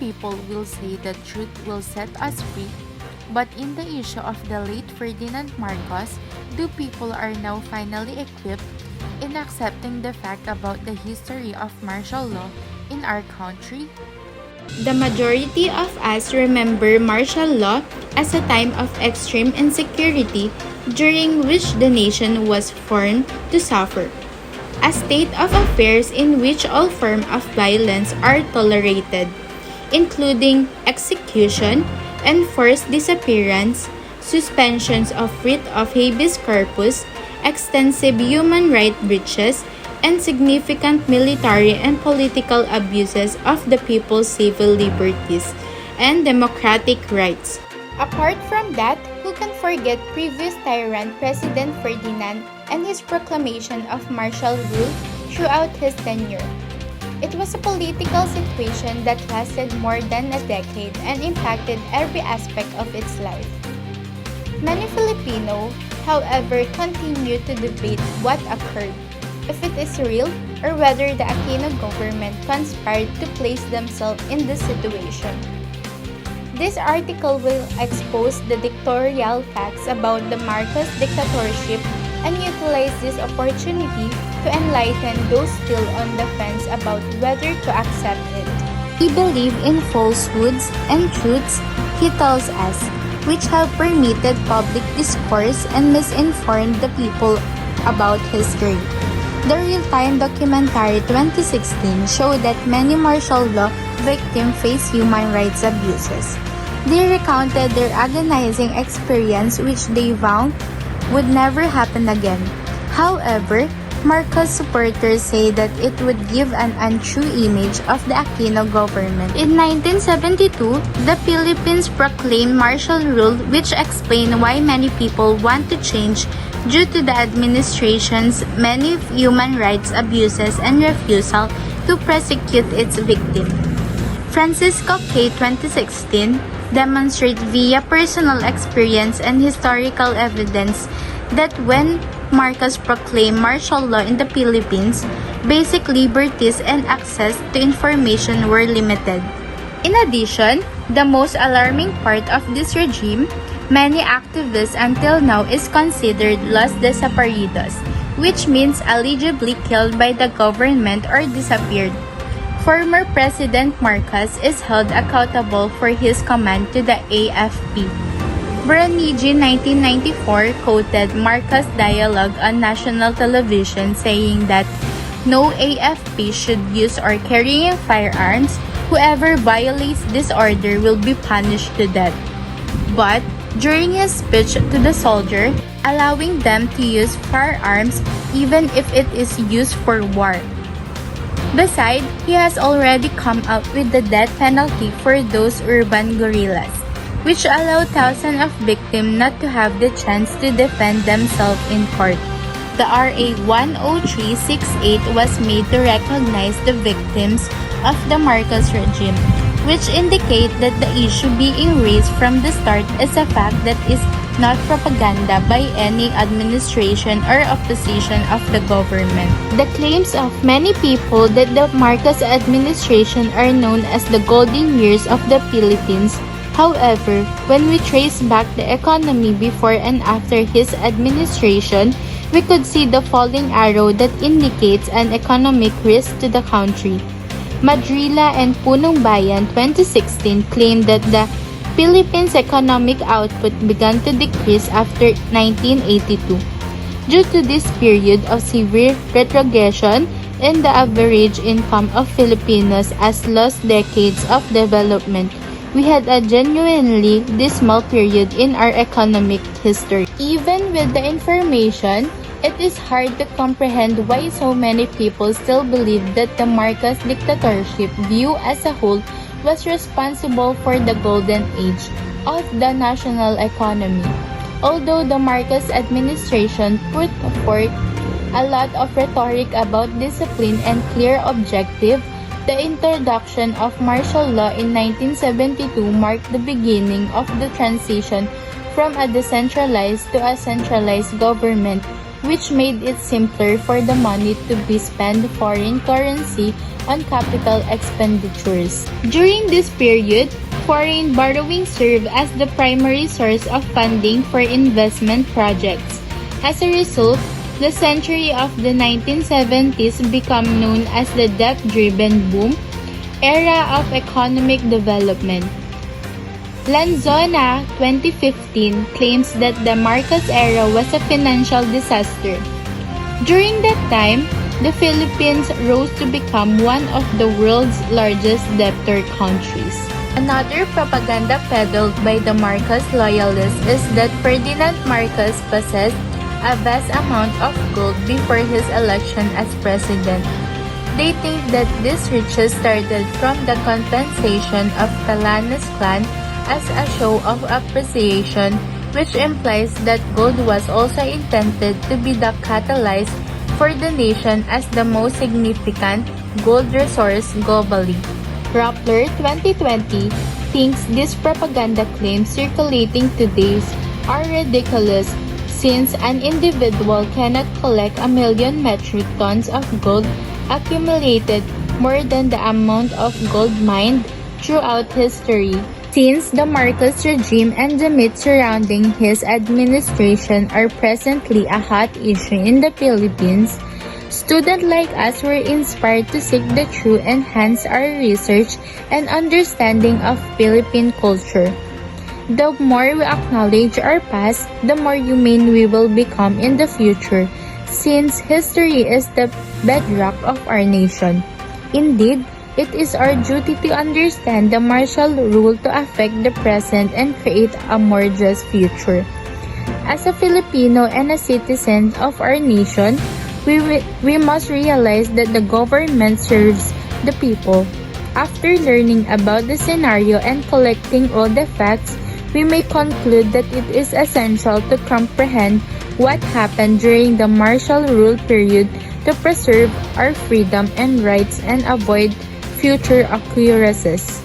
people will say that truth will set us free, but in the issue of the late Ferdinand Marcos, do people are now finally equipped in accepting the fact about the history of martial law in our country? The majority of us remember martial law as a time of extreme insecurity during which the nation was formed to suffer. A state of affairs in which all forms of violence are tolerated, including execution, enforced disappearance, suspensions of writ of habeas corpus, extensive human rights breaches, and significant military and political abuses of the people's civil liberties and democratic rights. Apart from that, who can forget previous tyrant President Ferdinand and his proclamation of martial rule throughout his tenure? It was a political situation that lasted more than a decade and impacted every aspect of its life. Many Filipino, however, continue to debate what occurred, if it is real, or whether the Aquino government conspired to place themselves in this situation. This article will expose the dictatorial facts about the Marcos dictatorship and utilize this opportunity to enlighten those still on the fence about whether to accept it. We believe in falsehoods and truths, he tells us, which have permitted public discourse and misinformed the people about history. The real-time documentary 2016 showed that many martial law victims face human rights abuses. They recounted their agonizing experience which they vowed would never happen again. However, Marcos supporters say that it would give an untrue image of the Aquino government. In 1972, the Philippines proclaimed martial rule, which explained why many people want to change due to the administration's many human rights abuses and refusal to prosecute its victims. Francisco K. 2016 demonstrates via personal experience and historical evidence that when Marcos proclaimed martial law in the Philippines, basic liberties and access to information were limited. In addition, the most alarming part of this regime, many activists until now is considered los desaparecidos, which means allegedly killed by the government or disappeared. Former President Marcos is held accountable for his command to the AFP. Bronigi 1994 quoted Marcos' dialogue on national television saying that no AFP should use or carrying firearms. Whoever violates this order will be punished to death. But during his speech to the soldier, allowing them to use firearms even if it is used for war. Besides, he has already come out with the death penalty for those urban guerrillas, which allow thousands of victims not to have the chance to defend themselves in court. The RA 10368 was made to recognize the victims of the Marcos regime, which indicate that the issue being raised from the start is a fact that is not propaganda by any administration or opposition of the government. The claims of many people that the Marcos administration are known as the golden years of the Philippines. However, when we trace back the economy before and after his administration, we could see the falling arrow that indicates an economic risk to the country. Madrila and Punong Bayan 2016 claimed that the Philippines' economic output began to decrease after 1982. Due to this period of severe retrogression in the average income of Filipinos as lost decades of development, we had a genuinely dismal period in our economic history. Even with the information, it is hard to comprehend why so many people still believe that the Marcos dictatorship view as a whole was responsible for the golden age of the national economy. Although the Marcos administration put forth a lot of rhetoric about discipline and clear objective, the introduction of martial law in 1972 marked the beginning of the transition from a decentralized to a centralized government which made it simpler for the money to be spent foreign currency on capital expenditures. During this period, foreign borrowing served as the primary source of funding for investment projects. As a result, the century of the 1970s became known as the debt-driven boom era of economic development. Lanzona 2015 claims that the Marcos era was a financial disaster. During that time, the Philippines rose to become one of the world's largest debtor countries. Another propaganda peddled by the Marcos loyalists is that Ferdinand Marcos possessed a vast amount of gold before his election as president. They think that these riches started from the compensation of Callanes clan as a show of appreciation, which implies that gold was also intended to be the catalyst for the nation as the most significant gold resource globally. Rappler 2020 thinks these propaganda claims circulating today are ridiculous since an individual cannot collect 1 million metric tons of gold accumulated more than the amount of gold mined throughout history. Since the Marcos regime and the myths surrounding his administration are presently a hot issue in the Philippines, students like us were inspired to seek the truth and enhance our research and understanding of Philippine culture. The more we acknowledge our past, the more humane we will become in the future, since history is the bedrock of our nation. Indeed, it is our duty to understand the martial rule to affect the present and create a more just future. As a Filipino and a citizen of our nation, we must realize that the government serves the people. After learning about the scenario and collecting all the facts, we may conclude that it is essential to comprehend what happened during the martial rule period to preserve our freedom and rights and avoid future occurrences.